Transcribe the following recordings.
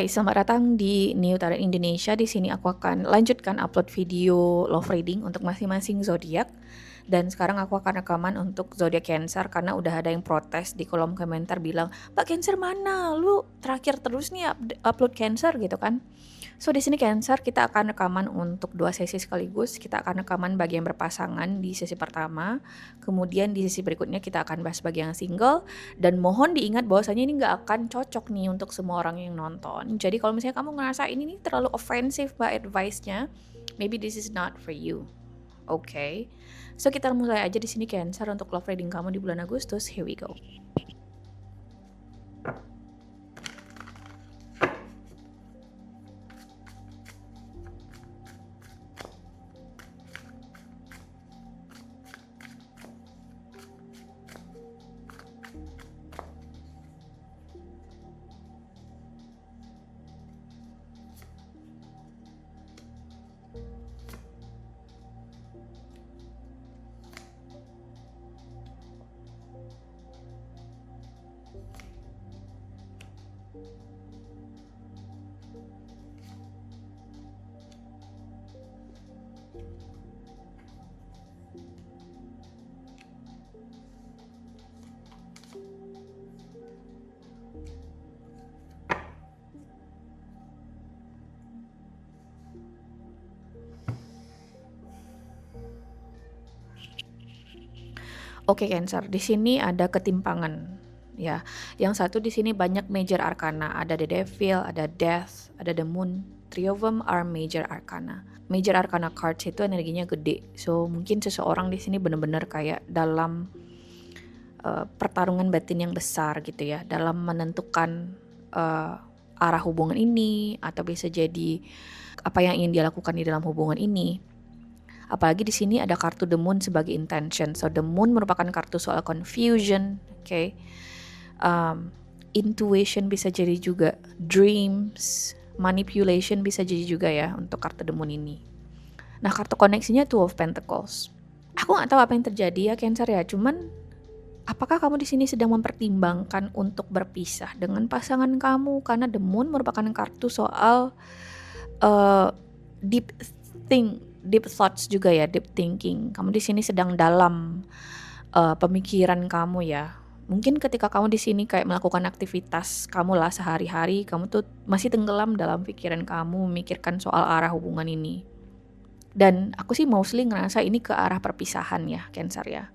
Hai, selamat datang di New Talent Indonesia. Di sini aku akan lanjutkan upload video love reading untuk masing-masing zodiak. Dan sekarang aku akan rekaman untuk zodiak Cancer karena udah ada yang protes di kolom komentar bilang, "Mbak Cancer mana? Lu terakhir terus nih upload Cancer," gitu kan. So di sini Cancer kita akan rekaman untuk 2 sesi sekaligus. Kita akan rekaman bagi yang berpasangan di sesi pertama, kemudian di sesi berikutnya kita akan bahas bagi yang single. Dan mohon diingat bahwasanya ini nggak akan cocok nih untuk semua orang yang nonton. Jadi kalau misalnya kamu ngerasa ini nih terlalu offensive mbak advice-nya, maybe this is not for you. Okay. So kita mulai aja di sini Cancer untuk love reading kamu di bulan Agustus. Here we go. Oke Cancer, di sini ada ketimpangan ya. Yang satu di sini banyak major arcana, ada the devil, ada death, ada the moon. Three of them are major arcana. Major arcana cards itu energinya gede. So mungkin seseorang di sini benar-benar kayak dalam pertarungan batin yang besar gitu ya, dalam menentukan arah hubungan ini, atau bisa jadi apa yang ingin dia lakukan di dalam hubungan ini. Apalagi di sini ada kartu The Moon sebagai intention. So The Moon merupakan kartu soal confusion, okay? Intuition bisa jadi juga, dreams, manipulation bisa jadi juga ya untuk kartu The Moon ini. Nah kartu koneksinya Two of Pentacles. Aku nggak tahu apa yang terjadi ya Cancer ya. Cuman apakah kamu di sini sedang mempertimbangkan untuk berpisah dengan pasangan kamu karena The Moon merupakan kartu soal deep thoughts juga ya, deep thinking. Kamu di sini sedang dalam pemikiran kamu ya. Mungkin ketika kamu di sini kayak melakukan aktivitas kamu lah sehari-hari, kamu tuh masih tenggelam dalam pikiran kamu memikirkan soal arah hubungan ini. Dan aku sih mostly ngerasa ini ke arah perpisahan ya, Cancer ya.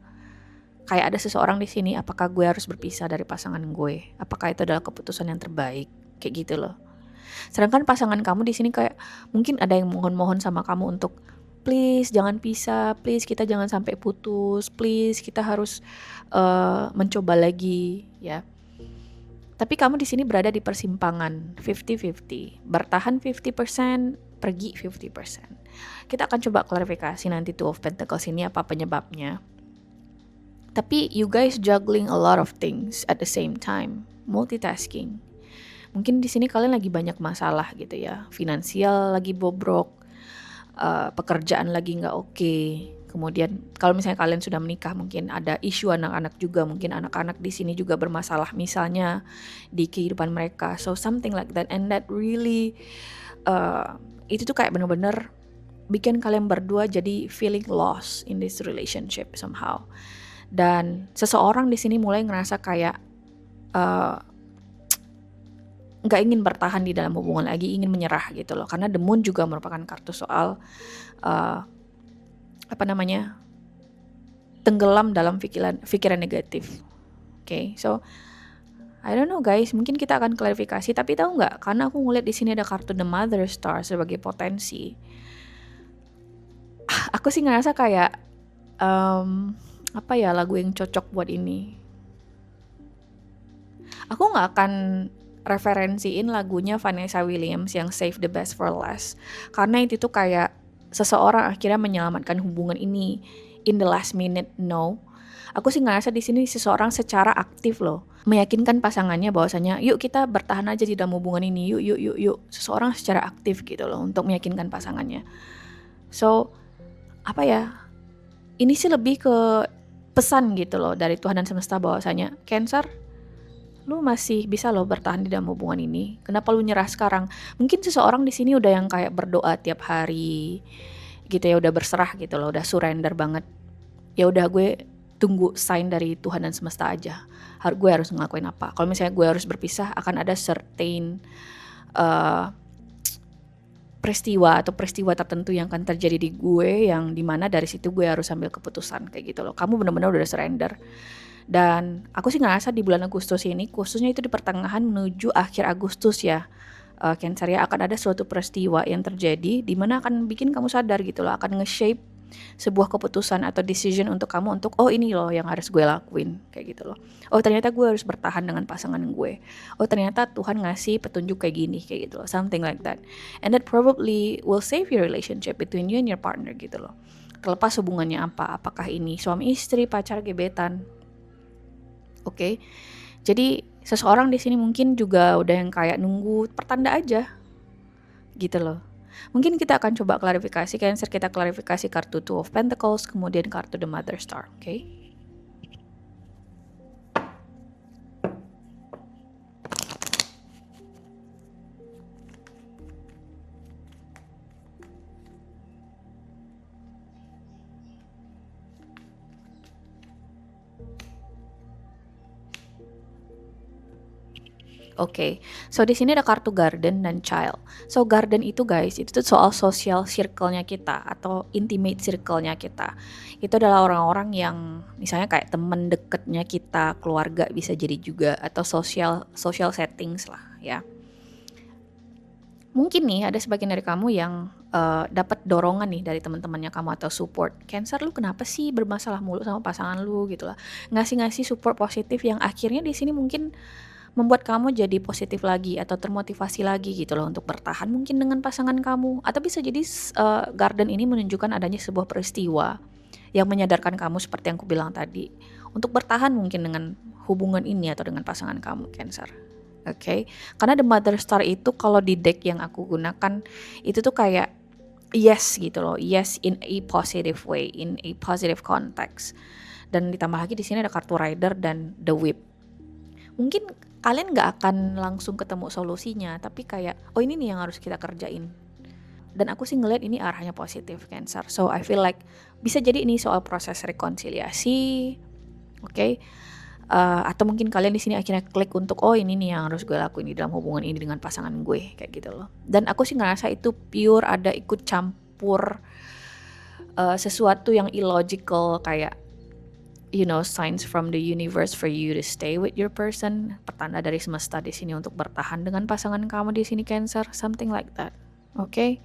Kayak ada seseorang di sini, apakah gue harus berpisah dari pasangan gue? Apakah itu adalah keputusan yang terbaik? Kayak gitu loh. Sedangkan pasangan kamu di sini kayak mungkin ada yang mohon-mohon sama kamu untuk please jangan pisah, please kita jangan sampai putus, please kita harus mencoba lagi ya. Tapi kamu di sini berada di persimpangan 50-50, bertahan 50%, pergi 50%. Kita akan coba klarifikasi nanti Two of Pentacles ini apa penyebabnya. Tapi you guys juggling a lot of things at the same time, multitasking. Mungkin di sini kalian lagi banyak masalah gitu ya, finansial lagi bobrok, pekerjaan lagi nggak oke. Kemudian kalau misalnya kalian sudah menikah mungkin ada isu anak-anak juga, mungkin anak-anak di sini juga bermasalah misalnya di kehidupan mereka. So something like that, and that really itu tuh kayak bener-bener bikin kalian berdua jadi feeling lost in this relationship somehow. Dan seseorang di sini mulai ngerasa kayak nggak ingin bertahan di dalam hubungan lagi, ingin menyerah gitu loh. Karena The Moon juga merupakan kartu soal tenggelam dalam pikiran negatif. Okay, so I don't know guys, mungkin kita akan klarifikasi. Tapi tahu nggak? Karena aku ngeliat di sini ada kartu The Mother Star sebagai potensi. Aku sih ngerasa kayak apa ya lagu yang cocok buat ini. Aku nggak akan referensiin lagunya Vanessa Williams yang Save the Best for Last, karena itu tuh kayak seseorang akhirnya menyelamatkan hubungan ini in the last minute. No, aku sih ngerasa di sini seseorang secara aktif loh meyakinkan pasangannya bahwasanya yuk kita bertahan aja di dalam hubungan ini, yuk. Seseorang secara aktif gitu loh untuk meyakinkan pasangannya. So apa ya, ini sih lebih ke pesan gitu loh dari Tuhan dan semesta bahwasanya Cancer, Lu masih bisa loh bertahan di dalam hubungan ini. Kenapa lu nyerah sekarang? Mungkin seseorang di sini udah yang kayak berdoa tiap hari gitu ya, udah berserah gitu loh, udah surrender banget. Ya udah, gue tunggu sign dari Tuhan dan semesta aja. Gue harus ngelakuin apa? Kalau misalnya gue harus berpisah, akan ada certain peristiwa atau peristiwa tertentu yang akan terjadi di gue, yang dimana dari situ gue harus ambil keputusan kayak gitu loh. Kamu benar-benar udah surrender. Dan aku sih ngerasa di bulan Agustus ini, khususnya itu di pertengahan menuju akhir Agustus ya, Cancer ya, akan ada suatu peristiwa yang terjadi di mana akan bikin kamu sadar gitu loh, akan nge-shape sebuah keputusan atau decision untuk kamu untuk, oh ini loh yang harus gue lakuin kayak gitu loh. Oh ternyata gue harus bertahan dengan pasangan gue. Oh ternyata Tuhan ngasih petunjuk kayak gini kayak gitu loh, something like that. And that probably will save your relationship between you and your partner gitu loh. Terlepas hubungannya apa, apakah ini suami istri, pacar, gebetan. Oke. Jadi seseorang di sini mungkin juga udah yang kayak nunggu pertanda aja gitu loh. Mungkin kita akan coba klarifikasi, Cancer, kita klarifikasi kartu Two of Pentacles, kemudian kartu The Mother Star, oke? Oke, so di sini ada kartu Garden dan Child. So Garden itu guys, itu tuh soal social circle-nya kita atau intimate circle-nya kita. Itu adalah orang-orang yang misalnya kayak temen deketnya kita, keluarga bisa jadi juga, atau social settings lah ya. Mungkin nih ada sebagian dari kamu yang dapat dorongan nih dari teman-temannya kamu atau support. Cancer, lu kenapa sih bermasalah mulu sama pasangan lu gitu lah. Ngasih support positif yang akhirnya di sini mungkin membuat kamu jadi positif lagi atau termotivasi lagi gitu loh untuk bertahan mungkin dengan pasangan kamu. Atau bisa jadi Garden ini menunjukkan adanya sebuah peristiwa yang menyadarkan kamu seperti yang aku bilang tadi, untuk bertahan mungkin dengan hubungan ini atau dengan pasangan kamu, Cancer. Oke, karena The Mother Star itu kalau di deck yang aku gunakan itu tuh kayak yes gitu loh, yes in a positive way, in a positive context. Dan ditambah lagi di sini ada kartu Rider dan The Whip. Mungkin kalian nggak akan langsung ketemu solusinya, tapi kayak oh ini nih yang harus kita kerjain. Dan aku sih ngeliat ini arahnya positif, Cancer. So I feel like bisa jadi ini soal proses rekonsiliasi, oke? Atau mungkin kalian di sini akhirnya klik untuk oh ini nih yang harus gue lakuin di dalam hubungan ini dengan pasangan gue kayak gitu loh. Dan aku sih ngerasa itu pure ada ikut campur sesuatu yang illogical kayak signs from the universe for you to stay with your person, pertanda dari semesta di sini untuk bertahan dengan pasangan kamu di sini, Cancer, something like that. Okay?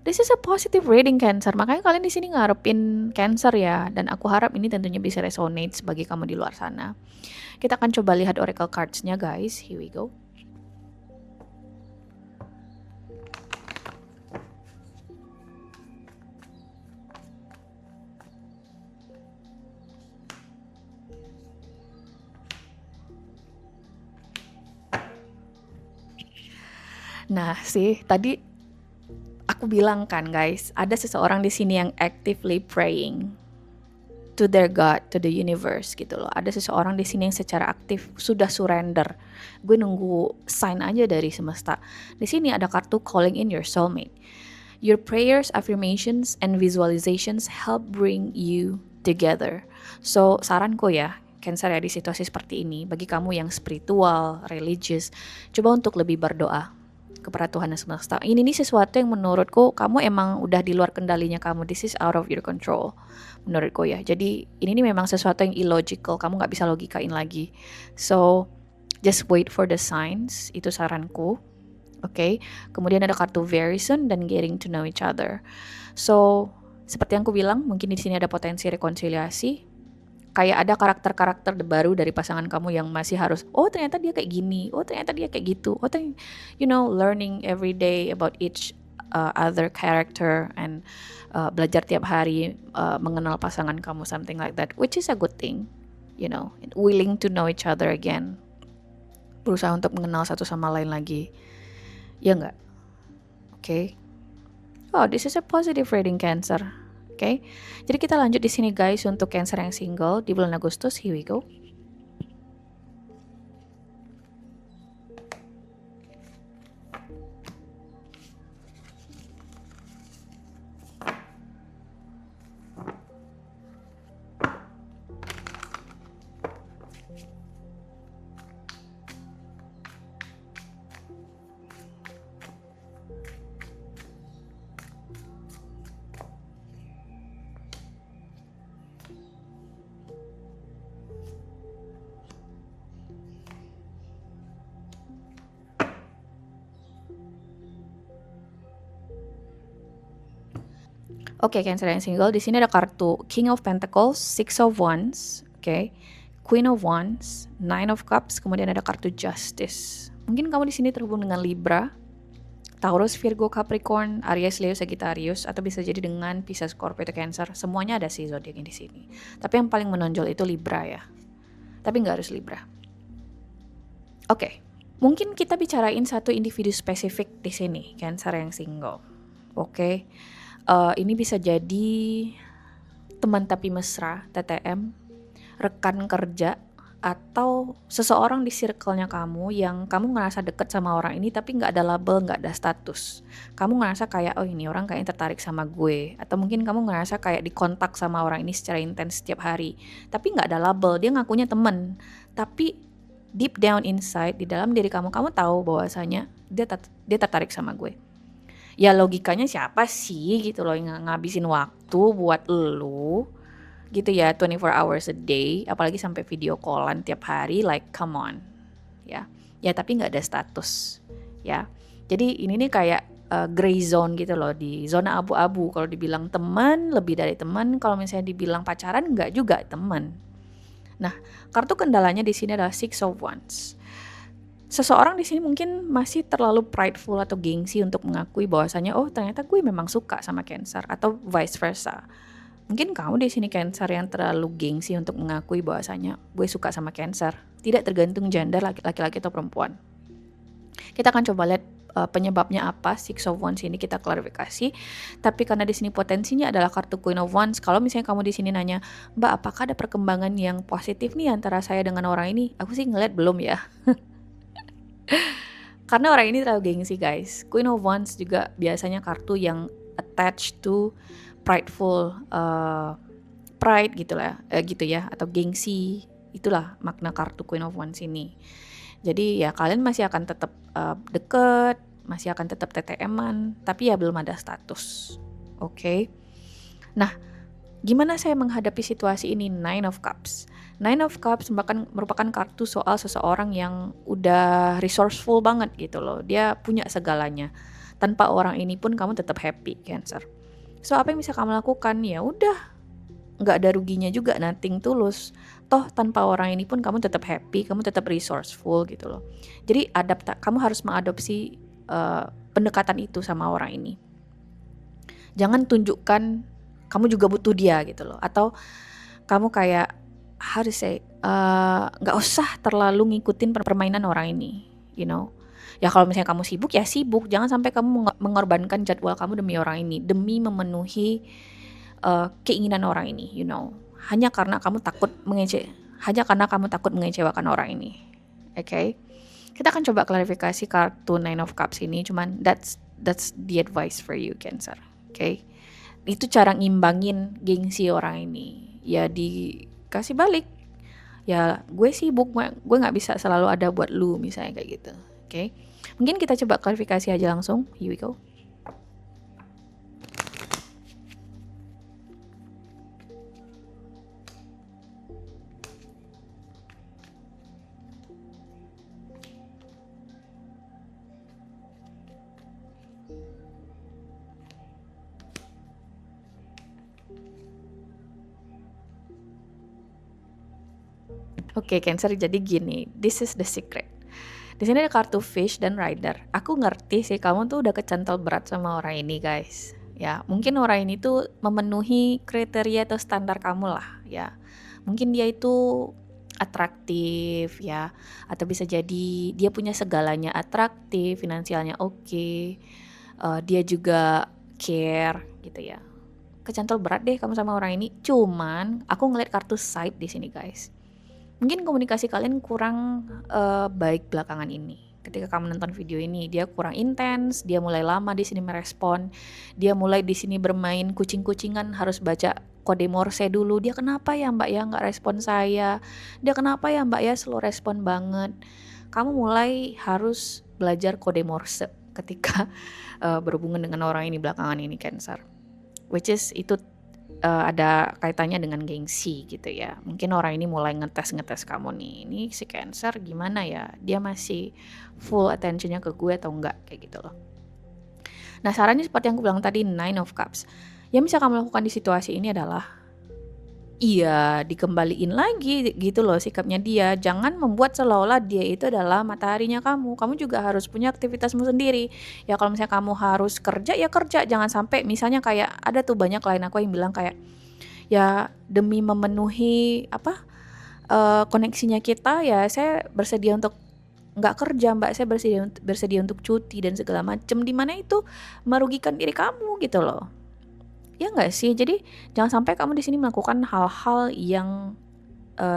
This is a positive reading, Cancer. Makanya kalian di sini ngarepin Cancer ya, dan aku harap ini tentunya bisa resonate sebagai kamu di luar sana. Kita akan coba lihat oracle cards-nya, guys. Here we go. Nah, sih tadi aku bilang kan, guys, ada seseorang di sini yang actively praying to their God, to the universe gitu loh. Ada seseorang di sini yang secara aktif sudah surrender. Gue nunggu sign aja dari semesta. Di sini ada kartu calling in your soulmate. Your prayers, affirmations, and visualizations help bring you together. So, saranku ya, Cancer ya, di situasi seperti ini, bagi kamu yang spiritual, religious, coba untuk lebih berdoa kepada Tuhan dan semesta. Ini sesuatu yang menurutku kamu emang udah di luar kendalinya kamu. This is out of your control menurutku ya. Jadi ini memang sesuatu yang illogical, kamu gak bisa logikain lagi. So just wait for the signs, itu saranku. Oke. Kemudian ada kartu very soon dan getting to know each other. So seperti yang aku bilang, mungkin di sini ada potensi rekonsiliasi. Kayak ada karakter-karakter baru dari pasangan kamu yang masih harus, oh ternyata dia kayak gini, oh ternyata dia kayak gitu, oh learning every day about each other character and belajar tiap hari mengenal pasangan kamu, something like that, which is a good thing, willing to know each other again, berusaha untuk mengenal satu sama lain lagi, ya nggak? Okay. Oh, this is a positive reading, Cancer. Oke, jadi kita lanjut di sini guys untuk Cancer yang single di bulan Agustus. Here we go. Oke, Cancer yang single, di sini ada kartu King of Pentacles, Six of Wands, oke, Queen of Wands, Nine of Cups, kemudian ada kartu Justice. Mungkin kamu di sini terhubung dengan Libra, Taurus, Virgo, Capricorn, Aries, Leo, Sagittarius, atau bisa jadi dengan Pisces, Scorpio, atau Cancer. Semuanya ada sih zodiaknya di sini. Tapi yang paling menonjol itu Libra ya. Tapi nggak harus Libra. Oke, mungkin kita bicarain satu individu spesifik di sini, Cancer yang single. Oke, ini bisa jadi teman tapi mesra, TTM, rekan kerja, atau seseorang di circle-nya kamu yang kamu ngerasa deket sama orang ini tapi nggak ada label, nggak ada status. Kamu ngerasa kayak, oh ini orang kayaknya tertarik sama gue. Atau mungkin kamu ngerasa kayak dikontak sama orang ini secara intens setiap hari. Tapi nggak ada label, dia ngakunya temen. Tapi deep down inside, di dalam diri kamu tahu bahwasanya dia tertarik sama gue. Ya logikanya siapa sih gitu loh yang ngabisin waktu buat lu gitu ya 24 hours a day, apalagi sampai video callan tiap hari, like come on ya tapi nggak ada status ya. Jadi ini nih kayak gray zone gitu loh, di zona abu-abu. Kalau dibilang teman, lebih dari teman. Kalau misalnya dibilang pacaran, nggak juga teman. Nah, kartu kendalanya di sini adalah Six of Wands. Seseorang di sini mungkin masih terlalu prideful atau gengsi untuk mengakui bahwasanya oh ternyata gue memang suka sama Cancer, atau vice versa. Mungkin kamu di sini Cancer yang terlalu gengsi untuk mengakui bahwasanya gue suka sama Cancer. Tidak tergantung gender, laki-laki atau perempuan. Kita akan coba lihat penyebabnya apa. Six of Wands ini kita klarifikasi. Tapi karena di sini potensinya adalah kartu Queen of Wands. Kalau misalnya kamu di sini nanya, Mbak, apakah ada perkembangan yang positif nih antara saya dengan orang ini? Aku sih ngeliat belum ya. Karena orang ini terlalu gengsi, guys. Queen of Wands juga biasanya kartu yang attached to prideful, pride gitu ya, atau gengsi. Itulah makna kartu Queen of Wands ini. Jadi ya kalian masih akan tetap deket, masih akan tetap TTM-an, tapi ya belum ada status. Oke. Nah, gimana saya menghadapi situasi ini? Nine of Cups. Nine of Cups merupakan kartu soal seseorang yang udah resourceful banget gitu loh. Dia punya segalanya. Tanpa orang ini pun kamu tetap happy, Cancer. So apa yang bisa kamu lakukan? Ya udah, nggak ada ruginya juga, nothing tulus. Toh tanpa orang ini pun kamu tetap happy, kamu tetap resourceful gitu loh. Jadi kamu harus mengadopsi pendekatan itu sama orang ini. Jangan tunjukkan kamu juga butuh dia gitu loh. Atau kamu kayak harus nggak usah terlalu ngikutin permainan orang ini, you know. Ya kalau misalnya kamu sibuk ya sibuk, jangan sampai kamu mengorbankan jadwal kamu demi orang ini, demi memenuhi keinginan orang ini, you know. Hanya karena kamu takut mengecewakan orang ini. Okay? Kita akan coba klarifikasi kartu Nine of Cups ini, cuman that's the advice for you, Cancer. Okay? Itu cara ngimbangin gengsi orang ini. Ya dikasih balik. Ya gue sibuk, gue gak bisa selalu ada buat lu, misalnya kayak gitu. Okay? Mungkin kita coba klarifikasi aja langsung. Here we go. Oke, Cancer, jadi gini, this is the secret. Di sini ada kartu Fish dan Rider. Aku ngerti sih kamu tuh udah kecantol berat sama orang ini, guys. Ya, mungkin orang ini tuh memenuhi kriteria atau standar kamu lah, ya. Mungkin dia itu atraktif, ya. Atau bisa jadi dia punya segalanya, atraktif, finansialnya oke. Dia juga care gitu ya. Kecantol berat deh kamu sama orang ini. Cuman aku ngeliat kartu side di sini, guys. Mungkin komunikasi kalian kurang baik belakangan ini. Ketika kamu nonton video ini, dia kurang intens, dia mulai lama di sini merespon, dia mulai di sini bermain kucing-kucingan, harus baca kode Morse dulu. Dia kenapa ya Mbak ya nggak respon saya? Dia kenapa ya Mbak ya slow respon banget? Kamu mulai harus belajar kode Morse ketika berhubungan dengan orang ini belakangan ini, Cancer. Which is itu ada kaitannya dengan gengsi gitu ya. Mungkin orang ini mulai ngetes kamu nih. Ini si Cancer gimana ya? Dia masih full attentionnya ke gue atau enggak, kayak gitu loh. Nah, sarannya seperti yang aku bilang tadi, Nine of Cups. Yang bisa kamu lakukan di situasi ini adalah, iya, dikembaliin lagi gitu loh sikapnya dia. Jangan membuat seolah-olah dia itu adalah mataharinya kamu. Kamu juga harus punya aktivitasmu sendiri. Ya kalau misalnya kamu harus kerja, ya kerja. Jangan sampai misalnya kayak ada tuh banyak klien aku yang bilang kayak, ya demi memenuhi koneksinya kita, ya saya bersedia untuk nggak kerja mbak, saya bersedia untuk cuti dan segala macem, dimana itu merugikan diri kamu gitu loh. Ya nggak sih? Jadi jangan sampai kamu di sini melakukan hal-hal yang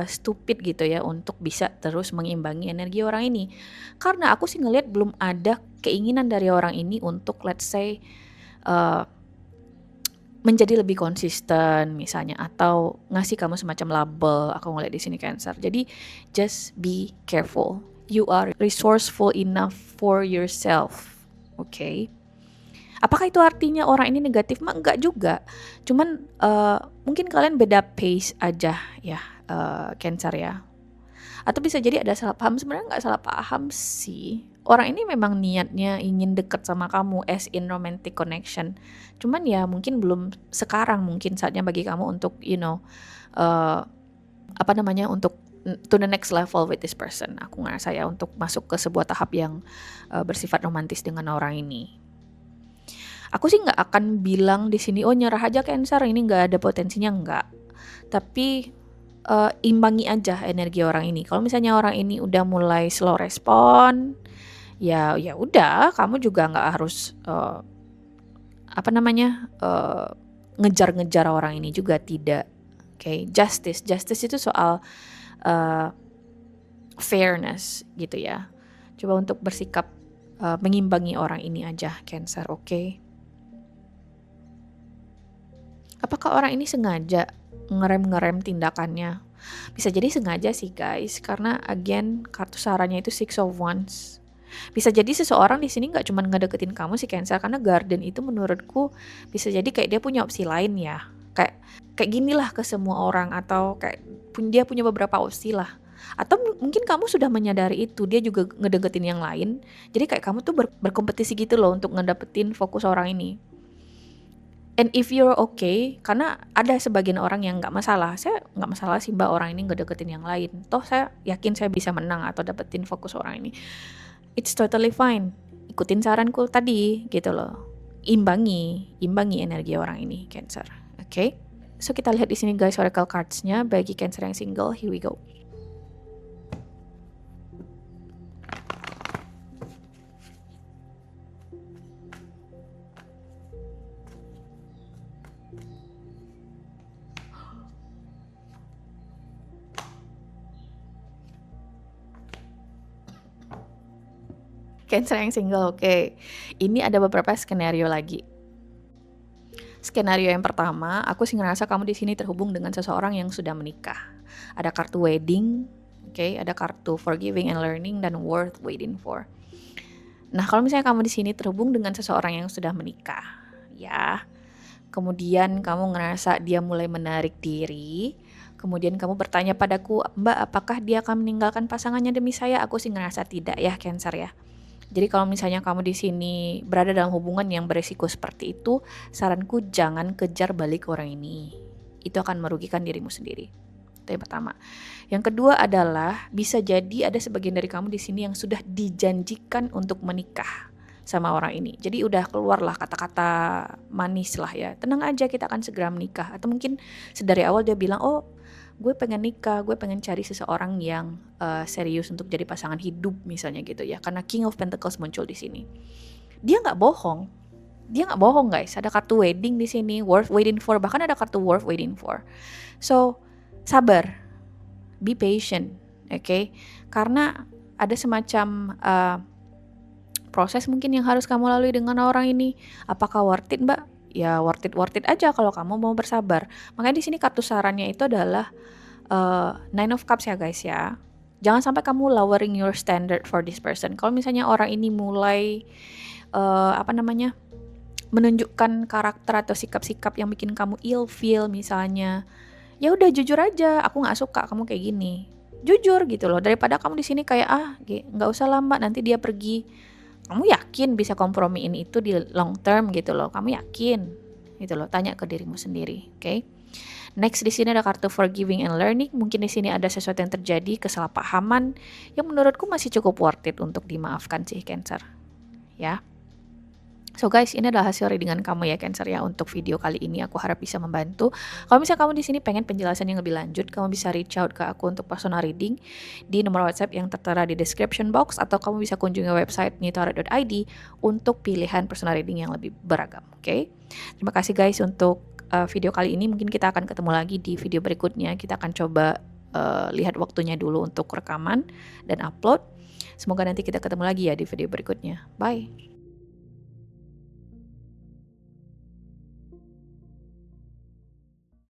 stupid gitu ya untuk bisa terus mengimbangi energi orang ini. Karena aku sih ngelihat belum ada keinginan dari orang ini untuk let's say uh, menjadi lebih konsisten misalnya, atau ngasih kamu semacam label. Aku ngeliat di sini Cancer. Jadi just be careful. You are resourceful enough for yourself. Oke. Okay? Apakah itu artinya orang ini negatif? Mah enggak juga. Cuman mungkin kalian beda pace aja ya, Cancer ya. Atau bisa jadi ada salah paham. Sebenarnya nggak salah paham sih. Orang ini memang niatnya ingin deket sama kamu as in romantic connection. Cuman ya mungkin belum sekarang, mungkin saatnya bagi kamu untuk uh, untuk to the next level with this person. Aku ngerasa ya untuk masuk ke sebuah tahap yang bersifat romantis dengan orang ini. Aku sih nggak akan bilang di sini oh nyerah aja Cancer, ini nggak ada potensinya, nggak. Tapi imbangi aja energi orang ini. Kalau misalnya orang ini udah mulai slow respon, ya udah, kamu juga nggak harus ngejar-ngejar orang ini juga, tidak. Okay? Justice itu soal fairness gitu ya. Coba untuk bersikap mengimbangi orang ini aja Cancer, oke? Okay? Apakah orang ini sengaja ngerem tindakannya? Bisa jadi sengaja sih guys, karena again kartu sarannya itu Six of Wands. Bisa jadi seseorang di sini nggak cuma ngedeketin kamu si Cancer, karena Garden itu menurutku bisa jadi kayak dia punya opsi lain ya. Kayak ginilah ke semua orang, atau kayak dia punya beberapa opsi lah. Atau mungkin kamu sudah menyadari itu, dia juga ngedeketin yang lain. Jadi kayak kamu tuh berkompetisi gitu loh untuk ngedapetin fokus orang ini. And if you're okay, karena ada sebagian orang yang nggak masalah. Saya nggak masalah sih mbak orang ini ngedeketin yang lain. Toh saya yakin saya bisa menang atau dapetin fokus orang ini. It's totally fine. Ikutin saranku tadi gitu loh. Imbangi energi orang ini Cancer. Oke? Okay? So kita lihat di sini guys oracle cards-nya bagi Cancer yang single. Here we go. Cancer yang single, oke. Ini ada beberapa skenario lagi. Skenario yang pertama, aku sih ngerasa kamu di sini terhubung dengan seseorang yang sudah menikah. Ada kartu wedding, oke, ada kartu forgiving and learning, dan worth waiting for. Nah, kalau misalnya kamu di sini terhubung dengan seseorang yang sudah menikah, ya. Kemudian kamu ngerasa dia mulai menarik diri. Kemudian kamu bertanya padaku, Mbak, apakah dia akan meninggalkan pasangannya demi saya? Aku sih ngerasa tidak ya, Cancer ya. Jadi kalau misalnya kamu di sini berada dalam hubungan yang beresiko seperti itu, saranku jangan kejar balik orang ini. Itu akan merugikan dirimu sendiri. Itu yang pertama. Yang kedua adalah bisa jadi ada sebagian dari kamu di sini yang sudah dijanjikan untuk menikah sama orang ini. Jadi udah keluarlah kata-kata manis lah ya. Tenang aja, kita akan segera menikah. Atau mungkin sedari awal dia bilang, oh gue pengen nikah, gue pengen cari seseorang yang serius untuk jadi pasangan hidup misalnya gitu ya. Karena King of Pentacles muncul di sini. Dia nggak bohong guys. Ada kartu wedding di sini, worth waiting for, bahkan ada kartu worth waiting for. So sabar, be patient, okay? Karena ada semacam proses mungkin yang harus kamu lalui dengan orang ini. Apakah worth it mbak? Ya worth it aja kalau kamu mau bersabar. Makanya di sini kartu sarannya itu adalah Nine of Cups ya guys ya. Jangan sampai kamu lowering your standard for this person. Kalau misalnya orang ini mulai menunjukkan karakter atau sikap-sikap yang bikin kamu ill feel misalnya, ya udah jujur aja, aku nggak suka kamu kayak gini. Jujur gitu loh, daripada kamu di sini kayak nggak usah lah mbak, nanti dia pergi. Kamu yakin bisa kompromiin itu di long term gitu loh? Kamu yakin? gitu loh. Tanya ke dirimu sendiri, oke? Next di sini ada kartu forgiving and learning. Mungkin di sini ada sesuatu yang terjadi, kesalahpahaman yang menurutku masih cukup worth it untuk dimaafkan sih Cancer. Ya. So guys, ini adalah hasil readingan kamu ya Cancer ya untuk video kali ini. Aku harap bisa membantu. Kalau misalnya kamu di sini pengen penjelasan yang lebih lanjut, kamu bisa reach out ke aku untuk personal reading di nomor WhatsApp yang tertera di description box, atau kamu bisa kunjungi website newtarot.id untuk pilihan personal reading yang lebih beragam. Oke? Terima kasih guys untuk video kali ini. Mungkin kita akan ketemu lagi di video berikutnya. Kita akan coba lihat waktunya dulu untuk rekaman dan upload. Semoga nanti kita ketemu lagi ya di video berikutnya. Bye.